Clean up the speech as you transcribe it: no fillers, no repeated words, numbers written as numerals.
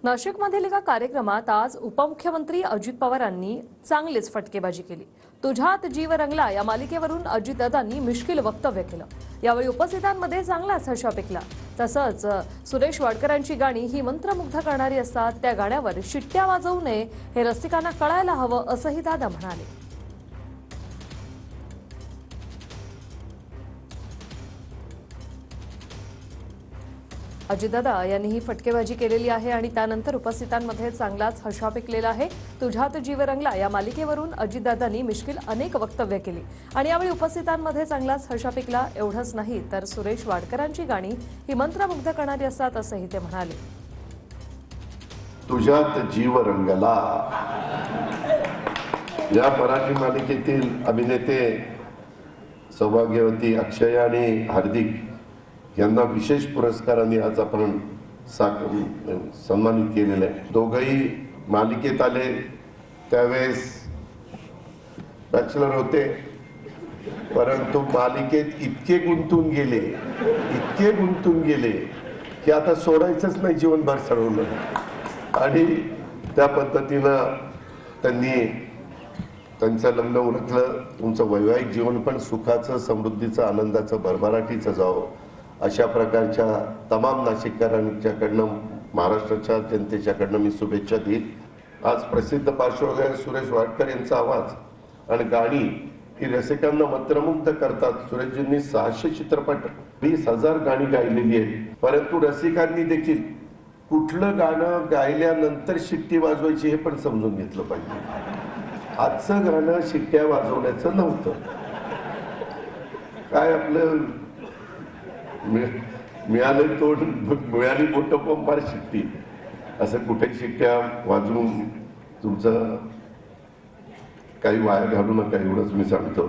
नाशिकमधील एका कार्यक्रमात आज उपमुख्यमंत्री अजित पवारांनी चांगलीच फटकेबाजी केली। तुझ्यात जीव रंगला या मालिकेवरून अजितदादांनी मिश्किल वक्तव्य केलं। यावेळी उपस्थितांमध्ये चांगलाच हशा पिकला। तसंच सुरेश वाडकरांची गाणी ही मंत्रमुग्ध करणारी असतात, त्या गाण्यावर शिट्ट्या वाजवू नये हे रसिकांना कळायला हवं असंही दादा म्हणाले। अजितदादा यांनी ही फटकेबाजी केलेली आहे आणि त्यानंतर उपस्थितांमध्ये चांगलाच हशा पिकलेला आहे। तुझ्यात जीव रंगला या मालिकेवरून अजितदादांनी मिश्किल अनेक वक्तव्य केली आणि यावेळी उपस्थितांमध्ये चांगलाच हशा पिकला। एवढंच नाही तर सुरेश वाडकरांची गाणी ही मंत्रमुग्ध करणारी असतात असंही ते म्हणाले। तुझ्यात जीव रंगला या मराठी मालिकेतील अभिनेते सौभाग्यवती अक्षय आणि हार्दिक यांना विशेष पुरस्काराने आज आपण सन्मानित केलेले आहे। दोघंही मालिकेत आले त्यावेळेस बॅचलर होते, परंतु मालिकेत इतके गुंतून गेले की आता सोडायचंच नाही, जीवनभर ठरवलं आणि त्या पद्धतीनं त्यांनी त्यांचं लग्न उरकलं। तुमचं वैवाहिक जीवन पण सुखाचं, समृद्धीचं, आनंदाचं, भरभराटीचं जावं अशा प्रकारच्या तमाम नाशिककरांच्याकडनं, महाराष्ट्राच्या जनतेच्याकडनं मी शुभेच्छा देईन। आज प्रसिद्ध पार्श्वगायक सुरेश वाडकर यांचा आवाज आणि गाणी ही रसिकांना मंत्रमुग्ध करतात। सुरेशजींनी 600 चित्रपट, 20,000 गाणी गायलेली आहेत, परंतु रसिकांनी देखील कुठलं गाणं गायल्यानंतर शिट्टी वाजवायची हे पण समजून घेतलं पाहिजे। आजचं गाणं शिट्ट्या वाजवण्याचं नव्हतं, काय आपलं मिळाले तोड मिळाली मोठं पंपार शिट्टी, असं कुठे शिट्ट्या वाजवून तुमचं काही वाया घालू नका एवढंच मी सांगतो।